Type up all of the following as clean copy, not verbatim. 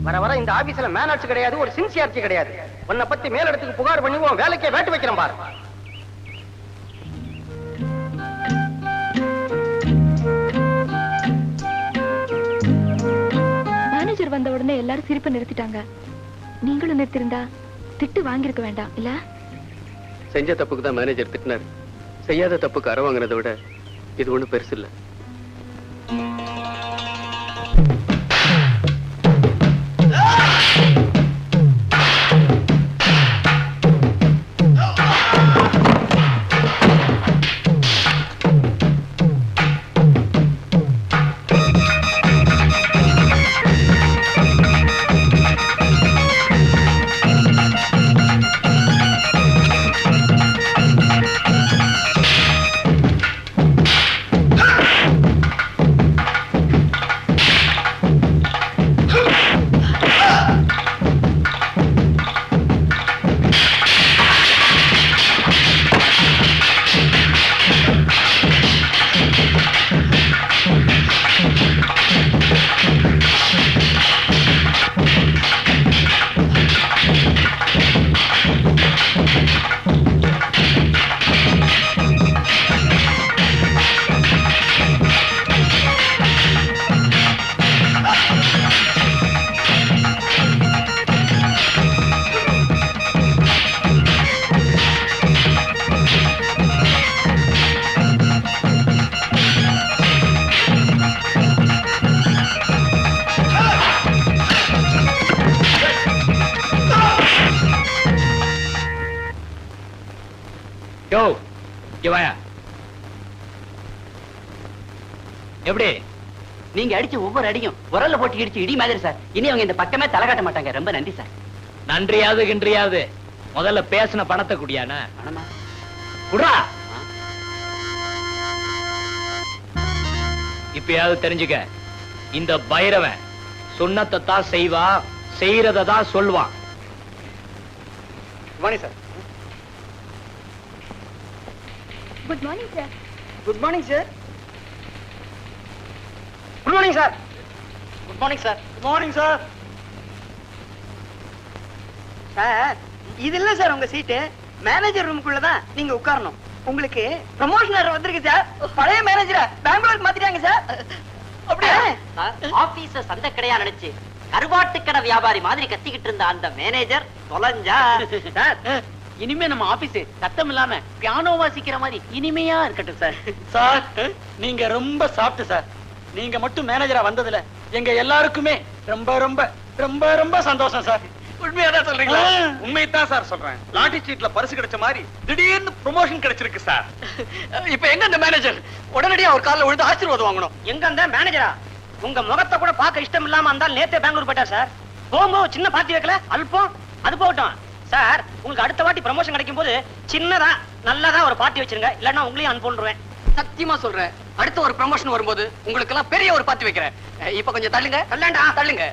வர வர இந்த ஆபீஸ்ல மேனர்ஸ் கிடையாது, ஒரு சின்சியாரிட்டி கிடையாது. உன்னை பத்தி மேலிடத்துக்கு புகார் பண்ணுவோம், வேலைக்கே வேட்டு வைக்கிறோம் பாரு. மேனேஜர் வந்த உடனே எல்லாரும் சிரிப்பை நிறுத்திட்டாங்க. நீங்களும் நிறுத்திருந்தா திட்டு வாங்கியிருக்க வேண்டாம் இல்ல? செஞ்ச தப்புக்கு தான் மேனேஜர் திட்டினார். செய்யாத தப்புக்கு அற வாங்கினதை விட இது ஒண்ணு பெருசு இல்ல. எப்படி நீங்க அடிச்ச ஒவ்வொரு அடியும் உரல்ல போட்டு இடிச்சு இடி மாதிரி சார். இனி அவங்க இந்த பக்கமே தலை காட்ட மாட்டாங்க. ரொம்ப நன்றி சார். நன்றியாவது கின்றியாவது முதல்ல பேசின பணத்தை குடியானா குடா. இப்பயாவது தெரிஞ்சுக்க, இந்த பைரவன் சொன்னத்தை தான் செய்வான், செய்யறதை தான் சொல்வான். Morning sir. Good morning sir. Good morning sir. Good morning sir. Good morning sir. Good morning sir. Sir, இது இல்ல சார் உங்க சீட்டு. மேனேஜர் ரூமுக்குள்ளதான் நீங்க உட்காரணும். உங்களுக்கு ப்ரமோஷன் வந்திருக்கு சார். பழைய மேனேஜரை பெங்களூருக்கு மாத்திட்டாங்க சார். அப்படியே ஆபீஸ சந்தை கடையா நினைச்சு கருவாட்டு கடை வியாபாரி மாதிரி கத்திக்கிட்டு இருந்த அந்த மேனேஜர் தொலைஞ்சா. இனிமே நம்ம ஆபீஸ் சத்தம் இல்லாம பியானோ வாசிக்கிற மாதிரி இனிமையா இருக்கட்டும் சார். சார், நீங்க ரொம்ப சாப்பிட்டு சார். நீங்க மட்டும் மேனேஜரா வந்ததுல எங்க எல்லாருக்குமே ரொம்ப ரொம்ப ரொம்ப ரொம்ப சந்தோஷம் சார். உண்மையாதான் சொல்றீங்களா? உண்மையத்தான் சார் சொல்றேன். லாட்டரி சீட்ல பரிசு கிடைச்ச மாதிரி திடீர்னு ப்ரமோஷன் கிடைச்சிருக்கு சார். இப்ப எங்க அந்த மேனேஜர்? உடனடியா ஒரு கால்ல விழுந்து ஆசீர்வாதம் வாங்கணும். எங்க அந்த மேனேஜரா? உங்க முகத்தை கூட பார்க்க இஷ்டம் இல்லாம இருந்தால் நேத்தே பெங்களூர் போயிட்டார் சார். போகும்போது சின்ன பார்ட்டி வைக்கல அல்பம். அது போகட்டும் சார், உங்களுக்கு அடுத்த வாட்டி ப்ரமோஷன் கிடைக்கும் போது சின்னதா நல்லதா ஒரு பார்ட்டி வச்சிருங்க. இல்லன்னா உங்களையும் அனுப்பிடுறேன். சத்தியமா சொல்றேன், அடுத்த ஒரு ப்ரமோஷன் வரும்போது உங்களுக்கு எல்லாம் பெரிய ஒரு பார்ட்டி வைக்கிறேன். இப்ப கொஞ்சம் தள்ளுங்க. தள்ளாண்டா தள்ளுங்க.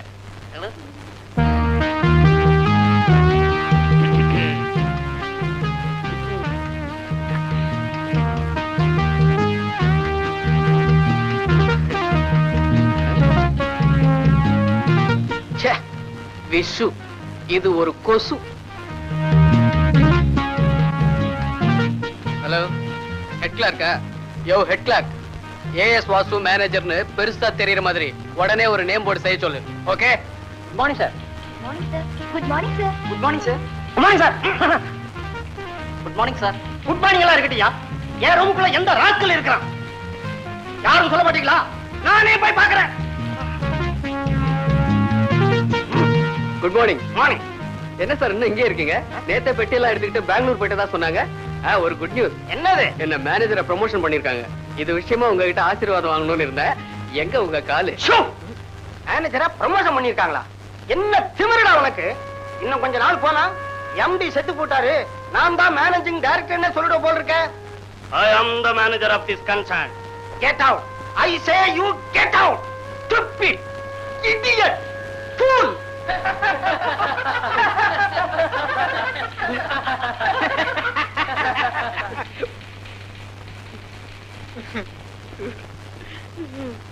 விஷு, இது ஒரு கொசு. ஹலோ, ஹெட் கிளார்க்கா? யோ ஹெட் கிளார்க், ஏஎஸ் வாசு மேனேஜர்னு பெருசா தெரியற மாதிரி உடனே ஒரு நேம் போர்டு செய்ய சொல்லு. Okay? Good morning sir. Morning sir. Good morning sir. Good morning sir. Good morning sir. Good morning sir. Good morning எல்லாம் இருக்கட்டியா? என் ரூமுக்குள்ள எந்த ராஸ்கல் இருக்கிறான்? யாரும் சொல்ல மாட்டீங்களா? நானே போய் பாக்குறேன். Good morning. மார்னிங். என்ன சார் இன்னும் இங்கே இருக்கீங்க? நேத்த பெட்டி எல்லாம் எடுத்துக்கிட்டு பெங்களூர் போயிட்டதா சொன்னாங்க. ஒரு குட் நியூஸ். என்னது? என்ன மேனேஜரை ப்ரமோஷன் பண்ணிருக்காங்க. இது விஷயமா உங்ககிட்ட ஆசீர்வாதம் வாங்கணும்னு இருந்தேன். எங்க உங்க காலு? மேனேஜரா ப்ரமோஷன் பண்ணிருக்காங்களா? என்ன திமிருடா உனக்கு? இன்னும் கொஞ்ச நாள் போனா எம்டி செத்து போட்டாரு, நான் தான் மேனேஜிங் டைரக்டர்னு சொல்லிட போல இருக்கேன். I am the manager of this concern. Get out. I say you get out. Stupid, idiot, fool.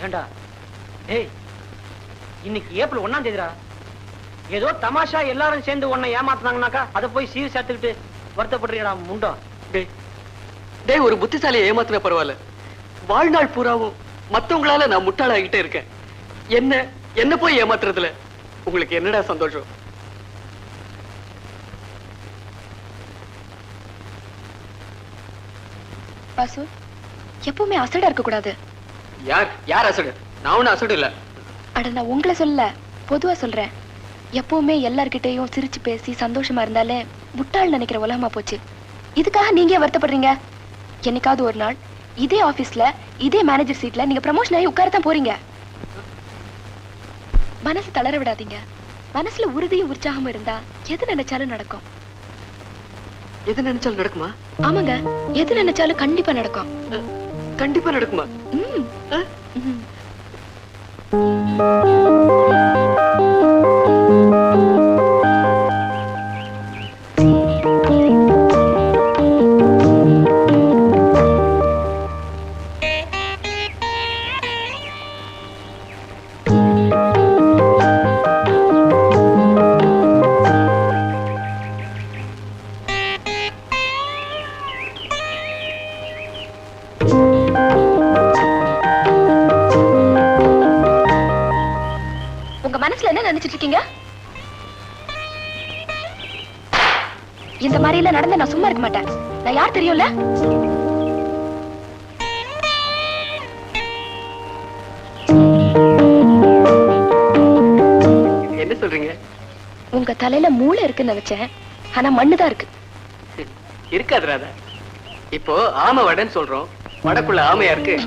ஏண்டா டேய், இன்னைக்கு ஏப்ரல் 1ஆம் தேதிடா. ஏதோ தமாஷா எல்லாரும் சேர்ந்து உன்னை ஏமாத்துனாங்கனாக்கா அதை போய் சீர் சேர்த்துக்கிட்டு வருத்தப்படுறீங்களா முண்டோ? டேய் ஒரு புத்திசாலியை ஏமாத்தின பரவாயில்ல, வாழ்நாள் பூராவும் மத்தவங்களால நான் முட்டாளாகிட்டே இருக்கேன். என்ன போய் ஏமாத்துறதுல உங்களுக்கு என்னடா சந்தோஷம்? வாசு, எப்பவுமே அசடா இருக்க கூடாது. யார் அசடு? நான் ஒண்ணு அசடு இல்ல. அட நான் உங்களை சொல்ல, பொதுவா சொல்றேன். எப்பவுமே எல்லார்கிட்டயும் சிரிச்சு பேசி சந்தோஷமா இருந்தாலே முட்டாள் நினைக்கிற உலகமா போச்சு. இதுக்காக நீங்க ஏன் வருத்தப்படுறீங்க? என்னைக்காவது ஒரு நாள் இதே ஆபீஸ்ல இதே மேனேஜர் சீட்ல நீங்க ப்ரமோஷன் ஆகி உட்காரத்தான் போறீங்க. மனசு தளர விடாதீங்க. மனசுல உறுதியும் உற்சாகமும் இருந்தா எது நினைச்சாலும் நடக்கும். எது நினைச்சாலும் நடக்குமா? ஆமாங்க, எது நினைச்சாலும் கண்டிப்பா நடக்கும். கண்டிப்பா நடக்குமா? உங்க மனசுல என்ன நினைச்சிட்டு இருக்கீங்க? இந்த மாதிரி எல்லாம் நடந்த நான் சும்மா இருக்க மாட்டேன். நான் யார் தெரியும்ல? என்ன சொல்றீங்க? உங்க தலையில மூளை இருக்குன்னு நினைச்சேன், ஆனா மண்ணுதான் இருக்கு. இருக்காது ராதா. இப்போ ஆமை வடைன்னு சொல்றோம், வடக்குள்ள ஆமையா இருக்கு.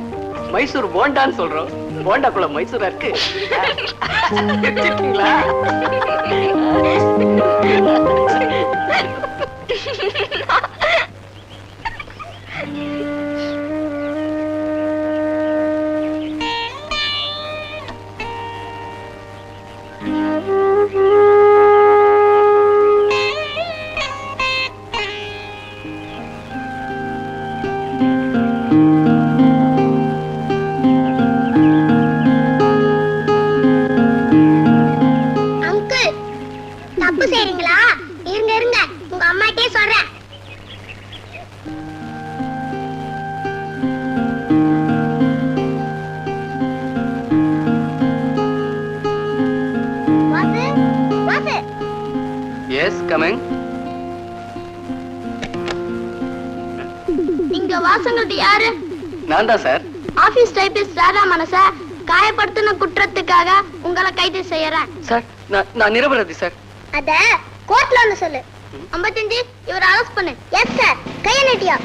மைசூர் போண்டான்னு சொல்றோம், போண்டாக்குள்ள மைசூரா இருக்கு. வச்சிருக்கீங்களா? தப்பு செய்றீங்களா? இருங்க இருங்க, உங்க அம்மாட்டே சொல்றேன். வாசு, வாசு. Yes, coming. இங்க வாசங்கிறது யாரு? நான் தான் சார். ஆபீஸ் டைபிஸ்ட் ராதா மனச காயப்படுத்தின குற்றத்துக்காக உங்களை கைது செய்யறேன். சார், நான் நிரபராதி சார். அத கோர்ட்ல சொல்லு. 55 இவரை அரெஸ்ட் பண்ணு. Yes sir. கைய நீட்டியா.